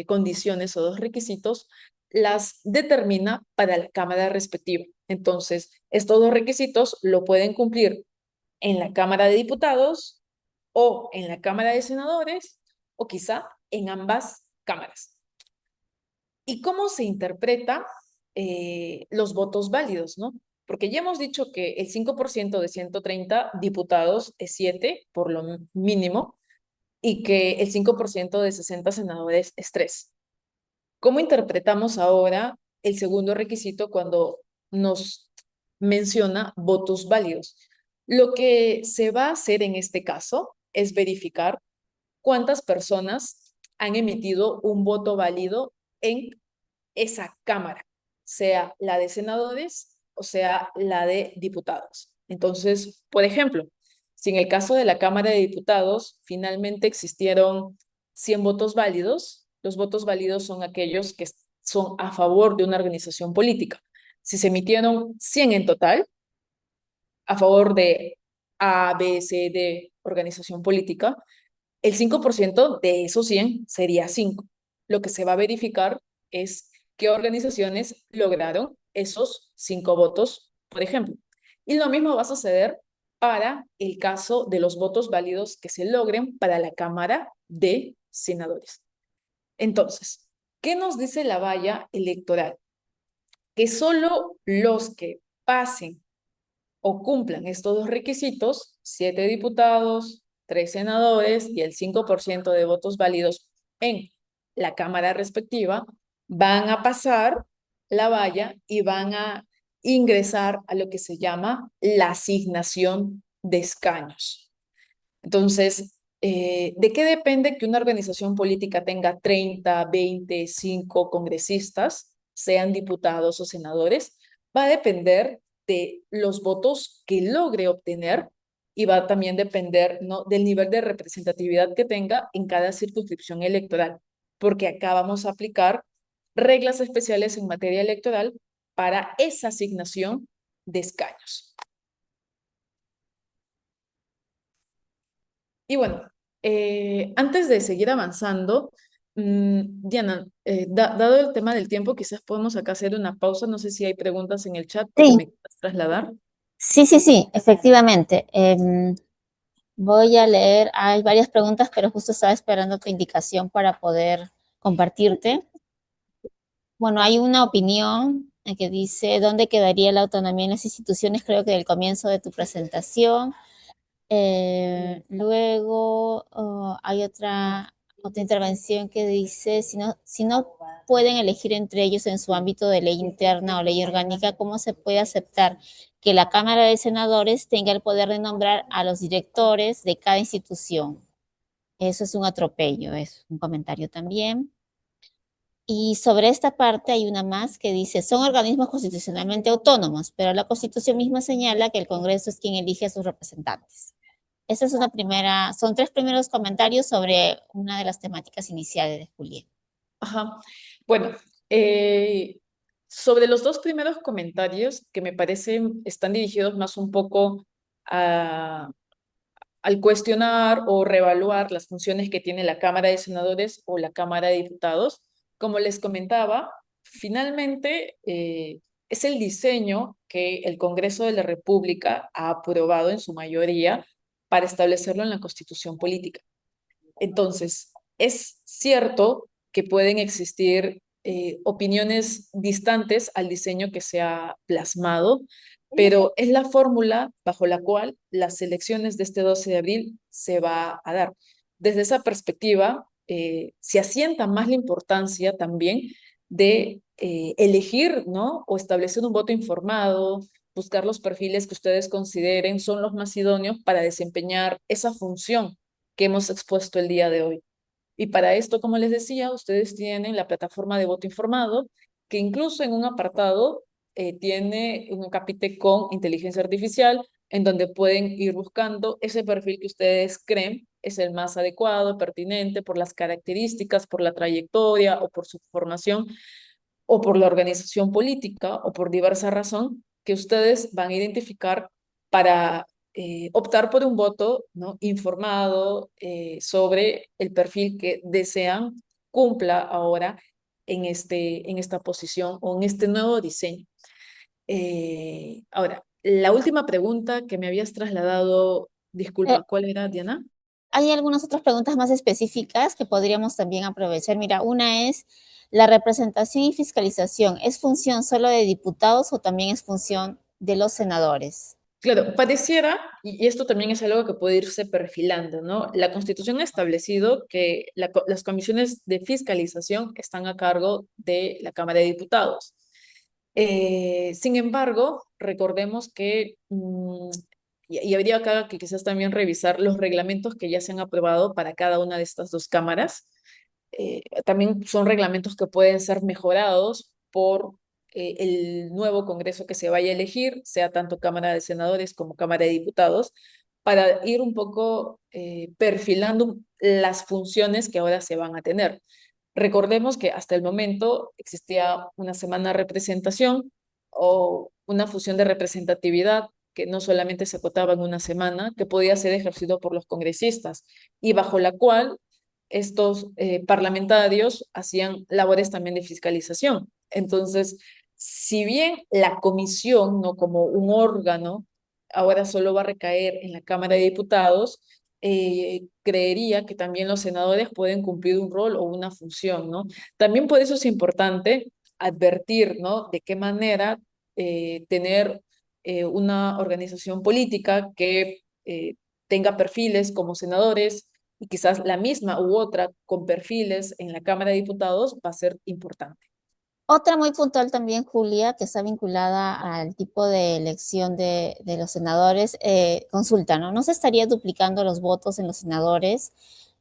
condiciones o dos requisitos, las determina para la Cámara respectiva. Entonces, estos dos requisitos lo pueden cumplir en la Cámara de Diputados o en la Cámara de Senadores o quizá en ambas cámaras. ¿Y cómo se interpreta los votos válidos, no? Porque ya hemos dicho que el 5% de 130 diputados es 7, por lo mínimo, y que el 5% de 60 senadores es 3. ¿Cómo interpretamos ahora el segundo requisito cuando nos menciona votos válidos? Lo que se va a hacer en este caso es verificar cuántas personas han emitido un voto válido en esa cámara, sea la de senadores o sea la de diputados. Entonces, por ejemplo, si en el caso de la Cámara de Diputados finalmente existieron 100 votos válidos, los votos válidos son aquellos que son a favor de una organización política. Si se emitieron 100 en total, a favor de A, B, C, D, organización política, el 5% de esos 100 sería 5. Lo que se va a verificar es qué organizaciones lograron esos 5 votos, por ejemplo. Y lo mismo va a suceder para el caso de los votos válidos que se logren para la Cámara de Senadores. Entonces, ¿qué nos dice la valla electoral? Que solo los que pasen o cumplan estos dos requisitos, 7 diputados, 3 senadores y el 5% de votos válidos en la Cámara respectiva, van a pasar la valla y van a ingresar a lo que se llama la asignación de escaños. Entonces, ¿de qué depende que una organización política tenga 30, 25 congresistas, sean diputados o senadores? Va a depender de los votos que logre obtener y va a también depender, ¿no?, del nivel de representatividad que tenga en cada circunscripción electoral, porque acá vamos a aplicar reglas especiales en materia electoral para esa asignación de escaños. Y bueno, antes de seguir avanzando, Diana, dado el tema del tiempo, quizás podemos acá hacer una pausa. No sé si hay preguntas en el chat que Sí, me quieras trasladar. sí, efectivamente. Voy a leer, hay varias preguntas, pero justo estaba esperando tu indicación para poder compartirte. Bueno, hay una opinión que dice, ¿dónde quedaría la autonomía en las instituciones? Creo que del comienzo de tu presentación. Luego hay otra intervención que dice, si no pueden elegir entre ellos en su ámbito de ley interna o ley orgánica, ¿cómo se puede aceptar que la Cámara de Senadores tenga el poder de nombrar a los directores de cada institución? Eso es un atropello, es un comentario también. Y sobre esta parte hay una más que dice, son organismos constitucionalmente autónomos, pero la Constitución misma señala que el Congreso es quien elige a sus representantes. Esa es una primera, son tres primeros comentarios sobre una de las temáticas iniciales de Julián. Ajá. Bueno, sobre los dos primeros comentarios que me parecen están dirigidos más un poco al cuestionar o reevaluar las funciones que tiene la Cámara de Senadores o la Cámara de Diputados. Como les comentaba, finalmente es el diseño que el Congreso de la República ha aprobado en su mayoría para establecerlo en la Constitución política. Entonces, es cierto que pueden existir opiniones distantes al diseño que se ha plasmado, pero es la fórmula bajo la cual las elecciones de este 12 de abril se va a dar. Desde esa perspectiva, se asienta más la importancia también de elegir, ¿no?, o establecer un voto informado, buscar los perfiles que ustedes consideren son los más idóneos para desempeñar esa función que hemos expuesto el día de hoy. Y para esto, como les decía, ustedes tienen la plataforma de voto informado, que incluso en un apartado tiene un capítulo con inteligencia artificial, en donde pueden ir buscando ese perfil que ustedes creen es el más adecuado, pertinente, por las características, por la trayectoria o por su formación o por la organización política o por diversa razón que ustedes van a identificar para optar por un voto, ¿no?, informado sobre el perfil que desean cumpla ahora en esta posición o en este nuevo diseño. Ahora, la última pregunta que me habías trasladado, Eh, disculpa, ¿cuál era, Diana? Hay algunas otras preguntas más específicas que podríamos también aprovechar. Mira, una es, ¿la representación y fiscalización es función solo de diputados o también es función de los senadores? Claro, pareciera, y esto también es algo que puede irse perfilando, ¿no? La Constitución ha establecido que las comisiones de fiscalización están a cargo de la Cámara de Diputados. Sin embargo, recordemos que, y habría acá que quizás también revisar los reglamentos que ya se han aprobado para cada una de estas dos cámaras. También son reglamentos que pueden ser mejorados por el nuevo Congreso que se vaya a elegir, sea tanto Cámara de Senadores como Cámara de Diputados, para ir un poco perfilando las funciones que ahora se van a tener. Recordemos que hasta el momento existía una semana de representación o una fusión de representatividad que no solamente se acotaba en una semana, que podía ser ejercido por los congresistas y bajo la cual estos parlamentarios hacían labores también de fiscalización. Entonces, si bien la comisión, no como un órgano, ahora solo va a recaer en la Cámara de Diputados, creería que también los senadores pueden cumplir un rol o una función, ¿no? También por eso es importante advertir, ¿no? De qué manera tener una organización política que tenga perfiles como senadores y quizás la misma u otra con perfiles en la Cámara de Diputados va a ser importante. Otra muy puntual también, Julia, que está vinculada al tipo de elección de los senadores, consulta, ¿no? ¿No se estaría duplicando los votos en los senadores?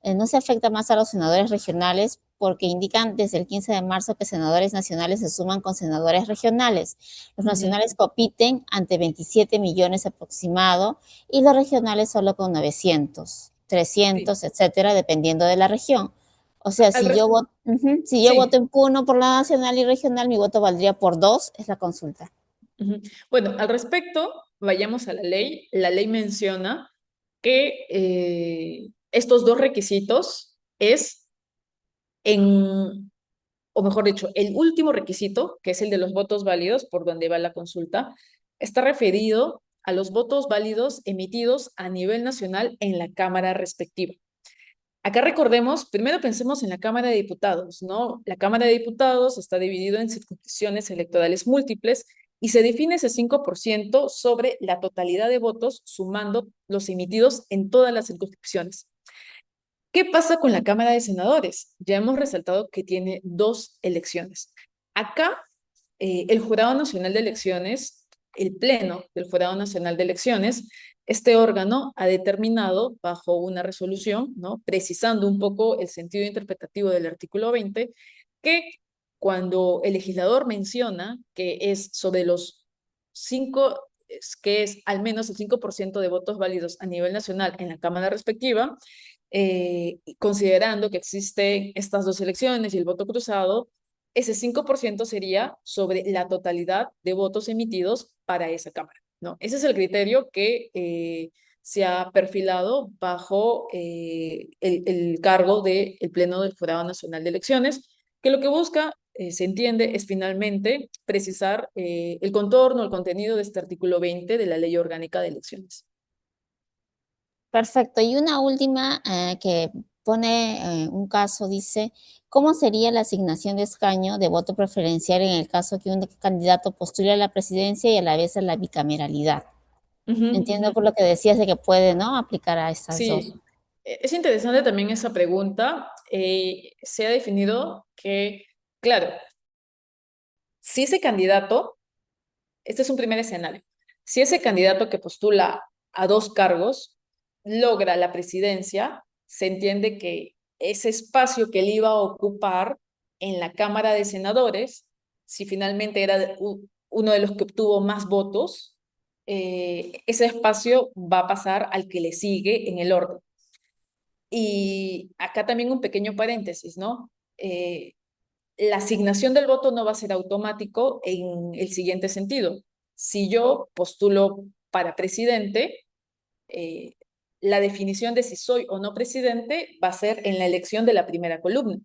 ¿No se afecta más a los senadores regionales? Porque indican desde el 15 de marzo que senadores nacionales se suman con senadores regionales. Los Ujú. nacionales compiten ante 27 millones aproximado y los regionales solo con 900, Sí. 300, etcétera, dependiendo de la región. O sea, Al si yo, respecto, si yo voto sí. en uno por la nacional y regional, mi voto valdría por dos, es la consulta. Ujú. Bueno, al respecto, vayamos a la ley. La ley menciona que estos dos requisitos es en, o mejor dicho, el último requisito, que es el de los votos válidos, por donde va la consulta, está referido a los votos válidos emitidos a nivel nacional en la Cámara respectiva. Acá recordemos, primero pensemos en la Cámara de Diputados, ¿no? La Cámara de Diputados está dividida en circunscripciones electorales múltiples y se define ese 5% sobre la totalidad de votos sumando los emitidos en todas las circunscripciones. ¿Qué pasa con la Cámara de Senadores? Ya hemos resaltado que tiene dos elecciones. Acá, el Jurado Nacional de Elecciones, el Pleno del Jurado Nacional de Elecciones, este órgano ha determinado bajo una resolución, ¿no? Precisando un poco el sentido interpretativo del artículo 20, que cuando el legislador menciona que es sobre los cinco, que es al menos el 5% de votos válidos a nivel nacional en la Cámara respectiva, considerando que existen estas dos elecciones y el voto cruzado, ese 5% sería sobre la totalidad de votos emitidos para esa Cámara, ¿no? Ese es el criterio que se ha perfilado bajo el cargo del Pleno del Jurado Nacional de Elecciones, que lo que busca, se entiende, es finalmente precisar el contorno, el contenido de este artículo 20 de la Ley Orgánica de Elecciones. Perfecto. Y una última que pone un caso, dice, ¿cómo sería la asignación de escaño de voto preferencial en el caso que un candidato postule a la presidencia y a la vez a la bicameralidad? Ujú, Entiendo ujú. por lo que decías de que puede, ¿no? Aplicar a estas dos. Sí, es interesante también esa pregunta. Se ha definido que, claro, si ese candidato, este es un primer escenario, si ese candidato que postula a dos cargos logra la presidencia, se entiende que ese espacio que él iba a ocupar en la Cámara de Senadores, si finalmente era uno de los que obtuvo más votos, ese espacio va a pasar al que le sigue en el orden. Y acá también un pequeño paréntesis, ¿no? La asignación del voto no va a ser automático en el siguiente sentido. Si yo postulo para presidente, eh, la definición de si soy o no presidente va a ser en la elección de la primera columna.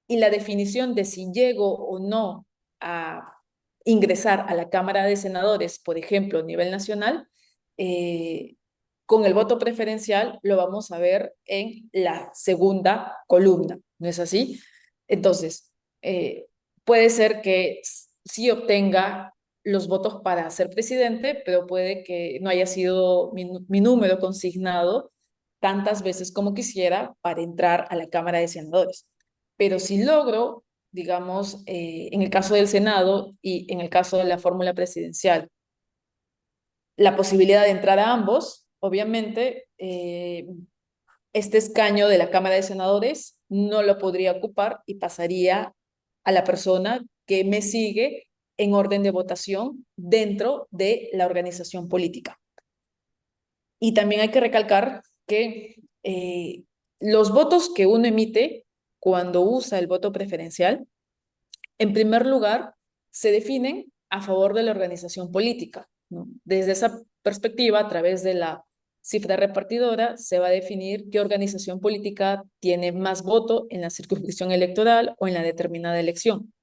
y la definición de si llego o no a ingresar a la Cámara de Senadores, por ejemplo, a nivel nacional, eh, con el voto preferencial lo vamos a ver en la segunda columna, ¿no es así? Entonces, puede ser que sí obtenga los votos para ser presidente, pero puede que no haya sido mi número consignado tantas veces como quisiera para entrar a la Cámara de Senadores. Pero si logro, digamos, en el caso del Senado y en el caso de la fórmula presidencial, la posibilidad de entrar a ambos, obviamente, este escaño de la Cámara de Senadores no lo podría ocupar y pasaría a la persona que me sigue en orden de votación dentro de la organización política. Y también hay que recalcar que los votos que uno emite cuando usa el voto preferencial, en primer lugar, se definen a favor de la organización política, ¿no? Desde esa perspectiva, a través de la cifra repartidora, se va a definir qué organización política tiene más voto en la circunscripción electoral o en la determinada elección.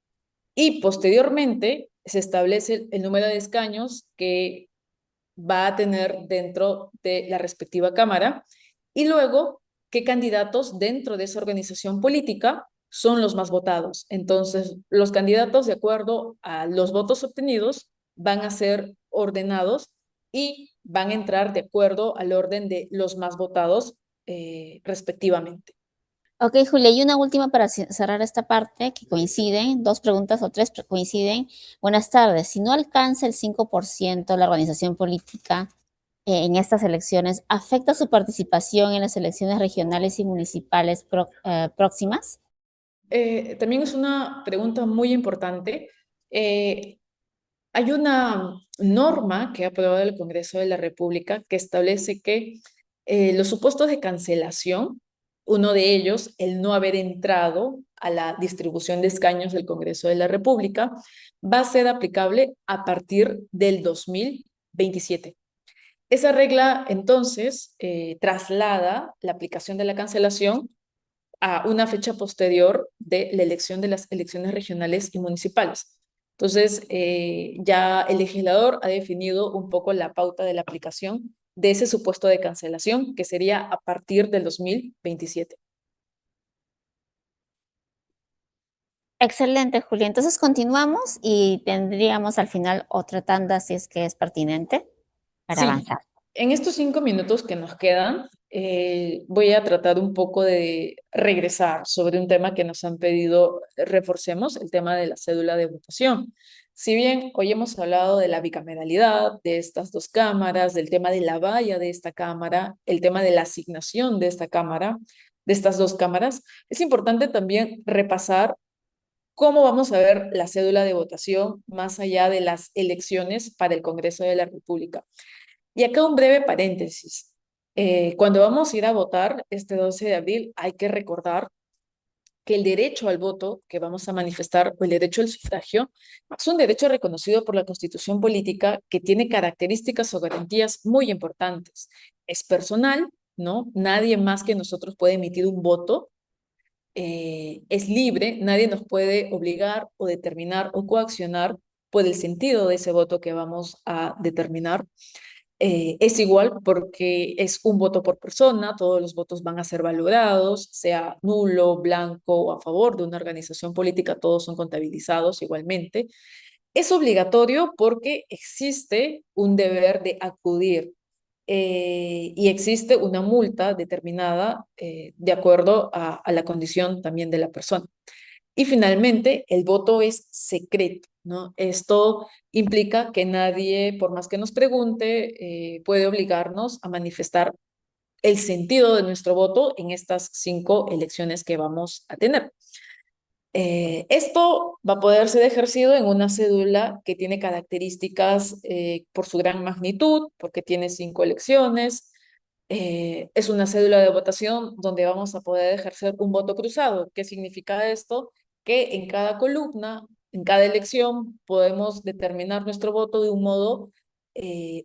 Y posteriormente se establece el número de escaños que va a tener dentro de la respectiva Cámara y luego qué candidatos dentro de esa organización política son los más votados. Entonces, los candidatos, de acuerdo a los votos obtenidos, van a ser ordenados y van a entrar de acuerdo al orden de los más votados respectivamente. Ok, Julia, y una última para cerrar esta parte, que coinciden, dos preguntas o tres coinciden. Buenas tardes. Si no alcanza el 5% la organización política en estas elecciones, ¿afecta su participación en las elecciones regionales y municipales próximas? También es una pregunta muy importante. Eh, Hay una norma que ha aprobado el Congreso de la República que establece que los supuestos de cancelación, uno de ellos, el no haber entrado a la distribución de escaños del Congreso de la República, va a ser aplicable a partir del 2027. Esa regla, entonces, traslada la aplicación de la cancelación a una fecha posterior de la elección de las elecciones regionales y municipales. Entonces, ya el legislador ha definido un poco la pauta de la aplicación de ese supuesto de cancelación, que sería a partir del 2027. Excelente, Julia. Entonces continuamos y tendríamos al final otra tanda si es que es pertinente para Sí, avanzar. en estos 5 minutos que nos quedan, voy a tratar un poco de regresar sobre un tema que nos han pedido reforcemos, el tema de la cédula de votación. Si bien hoy hemos hablado de la bicameralidad de estas dos cámaras, del tema de la valla de esta cámara, el tema de la asignación de esta cámara, de estas dos cámaras, es importante también repasar cómo vamos a ver la cédula de votación más allá de las elecciones para el Congreso de la República. Y acá un breve paréntesis. Cuando vamos a ir a votar este 12 de abril, hay que recordar que el derecho al voto que vamos a manifestar, o el derecho al sufragio, es un derecho reconocido por la Constitución Política que tiene características o garantías muy importantes. Es personal, ¿no? Nadie más que nosotros puede emitir un voto. Es libre, nadie nos puede obligar o determinar o coaccionar por el sentido de ese voto que vamos a determinar. Es igual porque es un voto por persona, todos los votos van a ser valorados, sea nulo, blanco o a favor de una organización política, todos son contabilizados igualmente. Es obligatorio porque existe un deber de acudir y existe una multa determinada de acuerdo a la condición también de la persona. Y finalmente, el voto es secreto, ¿no? Esto implica que nadie, por más que nos pregunte, puede obligarnos a manifestar el sentido de nuestro voto en estas 5 elecciones que vamos a tener. Esto va a poder ser ejercido en una cédula que tiene características por su gran magnitud, porque tiene 5 elecciones. Es una cédula de votación donde vamos a poder ejercer un voto cruzado. ¿Qué significa esto? Que en cada columna, en cada elección, podemos determinar nuestro voto de un modo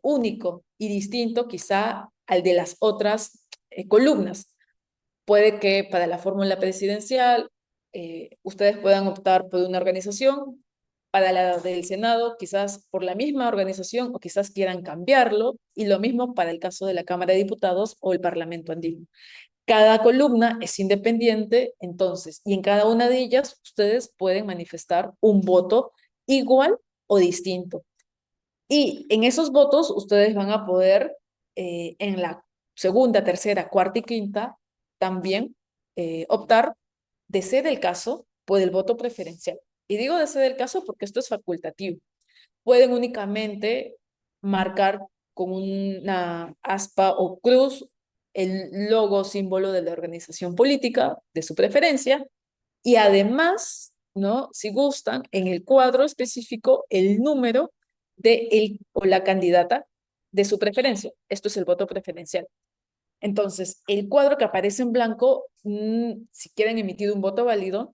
único y distinto quizá al de las otras columnas. Puede que para la fórmula presidencial ustedes puedan optar por una organización. Para la del Senado, quizás por la misma organización o quizás quieran cambiarlo, y lo mismo para el caso de la Cámara de Diputados o el Parlamento andino. Cada columna es independiente, entonces, y en cada una de ellas ustedes pueden manifestar un voto igual o distinto. Y en esos votos ustedes van a poder, en la segunda, tercera, cuarta y quinta, también optar, de ser el caso, por el voto preferencial. Y digo de ser el caso porque esto es facultativo. Pueden únicamente marcar con una aspa o cruz el logo símbolo de la organización política de su preferencia, y además, ¿no? Si gustan, en el cuadro específico, el número de el o la candidata de su preferencia. Esto es el voto preferencial. Entonces, el cuadro que aparece en blanco, si quieren emitir un voto válido,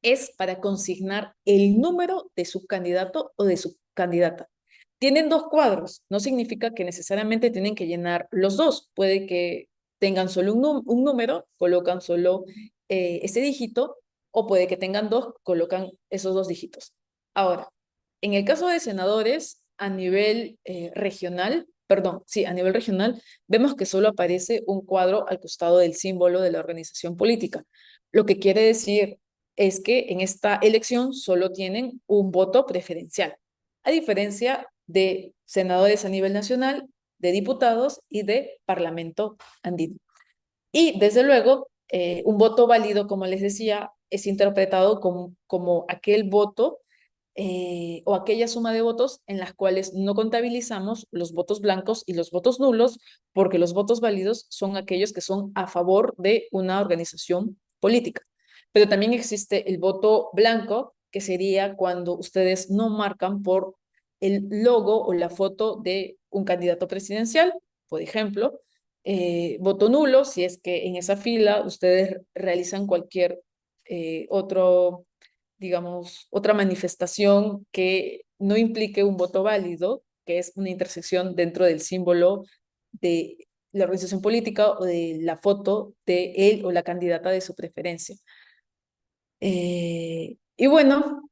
es para consignar el número de su candidato o de su candidata. Tienen dos cuadros, no significa que necesariamente tienen que llenar los dos. Puede que tengan solo un número, colocan solo ese dígito, o puede que tengan dos, colocan esos dos dígitos. Ahora, en el caso de senadores, a nivel regional, perdón, sí, a nivel regional, vemos que solo aparece un cuadro al costado del símbolo de la organización política. Lo que quiere decir es que en esta elección solo tienen un voto preferencial, a diferencia de senadores a nivel nacional, de diputados y de parlamento andino. Y desde luego, un voto válido, como les decía, es interpretado como aquel voto o aquella suma de votos en las cuales no contabilizamos los votos blancos y los votos nulos, porque los votos válidos son aquellos que son a favor de una organización política. Pero también existe el voto blanco, que sería cuando ustedes no marcan por el logo o la foto de un candidato presidencial, por ejemplo. Voto nulo si es que en esa fila ustedes realizan cualquier otro, digamos, otra manifestación que no implique un voto válido, que es una intersección dentro del símbolo de la organización política o de la foto de él o la candidata de su preferencia. Y bueno,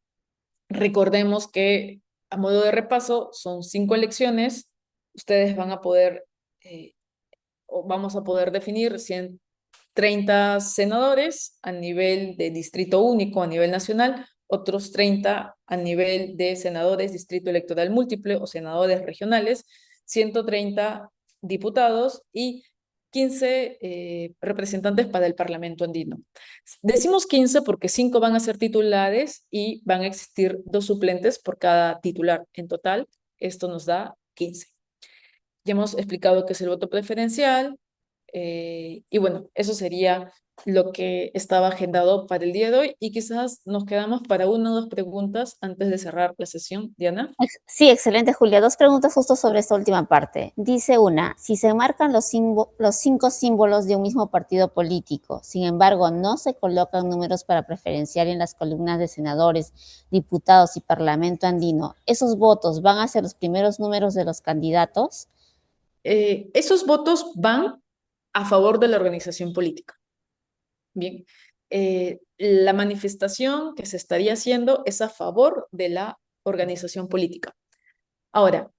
recordemos que, a modo de repaso, son 5 elecciones. Ustedes van a poder, o vamos a poder definir 130 senadores a nivel de distrito único, a nivel nacional, otros 30 a nivel de senadores, distrito electoral múltiple o senadores regionales, 130 diputados y 15 representantes para el Parlamento andino. Decimos 15 porque 5 van a ser titulares y van a existir 2 suplentes por cada titular. En total, esto nos da 15. Ya hemos explicado qué es el voto preferencial, y bueno, eso sería lo que estaba agendado para el día de hoy, y quizás nos quedamos para una o dos preguntas antes de cerrar la sesión. Diana. Sí, excelente, Julia. Dos preguntas justo sobre esta última parte. Dice una, si se marcan los 5 símbolos de un mismo partido político, sin embargo, no se colocan números para preferenciar en las columnas de senadores, diputados y parlamento andino, ¿esos votos van a ser los primeros números de los candidatos? Esos votos van a favor de la organización política. Bien, la manifestación que se estaría haciendo es a favor de la organización política. Ahora,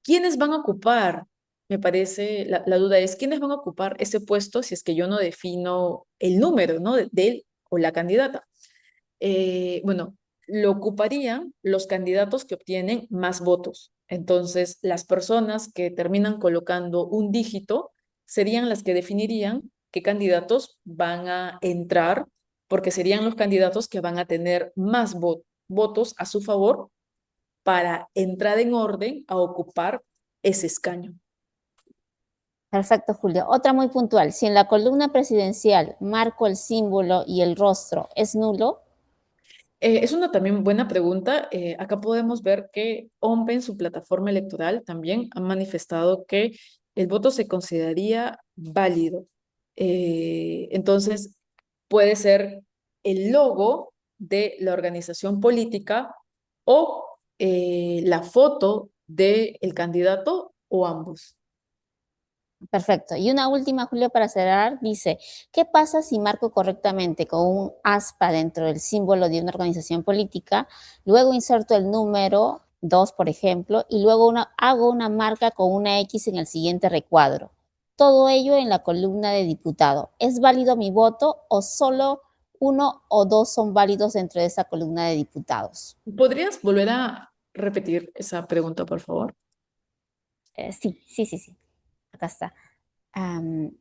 ¿quiénes van a ocupar? Me parece, la duda es, ¿quiénes van a ocupar ese puesto si es que yo no defino el número, ¿no? de él o la candidata? Bueno, lo ocuparían los candidatos que obtienen más votos. Entonces, las personas que terminan colocando un dígito serían las que definirían qué candidatos van a entrar, porque serían los candidatos que van a tener más votos a su favor para entrar en orden a ocupar ese escaño. Perfecto, Julia. Otra muy puntual. Si en la columna presidencial marco el símbolo y el rostro, ¿es nulo? Es una también buena pregunta. Acá podemos ver que OMPE en su plataforma electoral también ha manifestado que el voto se consideraría válido. Entonces, puede ser el logo de la organización política o la foto del candidato o ambos. Perfecto. Y una última, Julio, para cerrar, dice, ¿qué pasa si marco correctamente con un aspa dentro del símbolo de una organización política, luego inserto el número 2, por ejemplo, y luego hago una marca con una X en el siguiente recuadro? Todo ello en la columna de diputado. ¿Es válido mi voto o solo uno o dos son válidos dentro de esa columna de diputados? ¿Podrías volver a repetir esa pregunta, por favor? Sí. Acá está.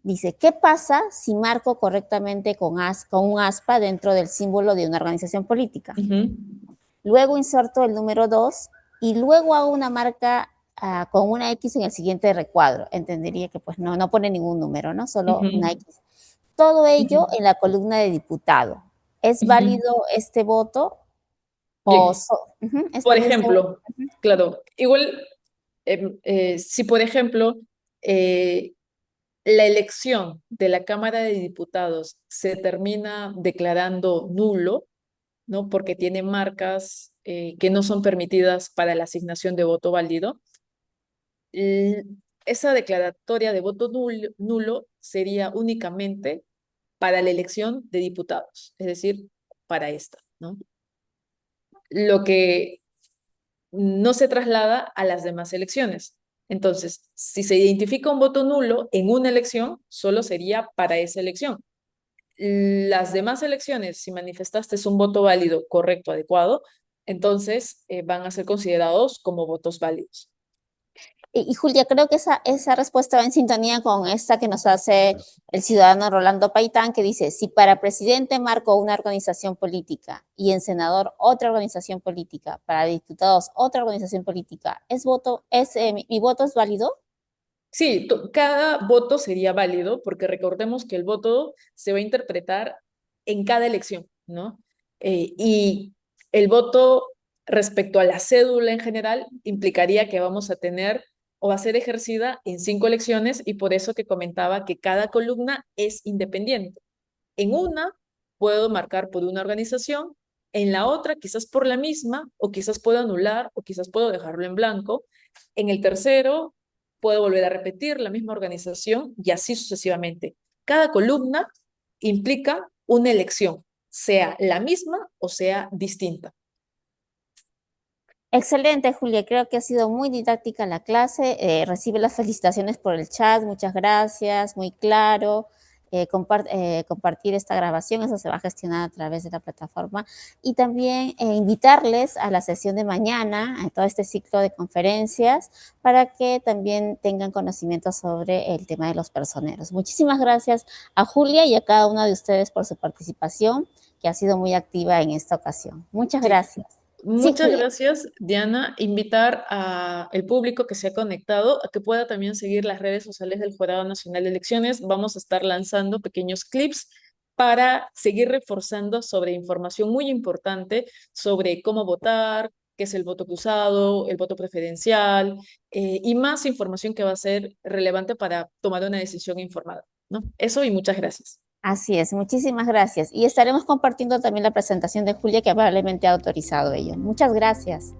Dice, ¿qué pasa si marco correctamente con un aspa dentro del símbolo de una organización política? Ujú, Luego inserto el número 2 y luego hago una marca con una X en el siguiente recuadro. Entendería que pues no pone ningún número, ¿no? Solo una ujú, X. Todo ello ujú, en la columna de diputado. ¿Es ujú. válido este voto? Bien, ¿Es por válido este voto? ejemplo, claro, igual, si por ejemplo eh, la elección de la Cámara de Diputados se termina declarando nulo, ¿no? Porque tiene marcas que no son permitidas para la asignación de voto válido. l- Esa declaratoria de voto nulo sería únicamente para la elección de diputados, es decir, para esta, ¿no? Lo que no se traslada a las demás elecciones. Entonces, si se identifica un voto nulo en una elección, solo sería para esa elección. Las demás elecciones, si manifestaste un voto válido, correcto, adecuado, entonces van a ser considerados como votos válidos. Y Julia, creo que esa respuesta va en sintonía con esta que nos hace el ciudadano Rolando Paitán, que dice, si para presidente marco una organización política y en senador otra organización política, para diputados otra organización política, ¿mi voto es válido? Sí, cada voto sería válido porque recordemos que el voto se va a interpretar en cada elección, ¿no? Y el voto respecto a la cédula en general implicaría que vamos a tener o va a ser ejercida en 5 elecciones y por eso que comentaba que cada columna es independiente. En una puedo marcar por una organización, en la otra quizás por la misma, o quizás puedo anular, o quizás puedo dejarlo en blanco. En el tercero puedo volver a repetir la misma organización y así sucesivamente. Cada columna implica una elección, sea la misma o sea distinta. Excelente, Julia. Creo que ha sido muy didáctica la clase. Recibe las felicitaciones por el chat. Muchas gracias. Muy claro. Compartir esta grabación, eso se va a gestionar a través de la plataforma. Y también invitarles a la sesión de mañana, a todo este ciclo de conferencias, para que también tengan conocimiento sobre el tema de los personeros. Muchísimas gracias a Julia y a cada uno de ustedes por su participación, que ha sido muy activa en esta ocasión. Muchas Sí. gracias. Sí, Muchas Julia. gracias, Diana. Invitar al público que se ha conectado a que pueda también seguir las redes sociales del Jurado Nacional de Elecciones. Vamos a estar lanzando pequeños clips para seguir reforzando sobre información muy importante sobre cómo votar, qué es el voto cruzado, el voto preferencial y más información que va a ser relevante para tomar una decisión informada, ¿no? Eso y muchas gracias. Así es, muchísimas gracias. Y estaremos compartiendo también la presentación de Julia, que probablemente ha autorizado ello. Muchas gracias.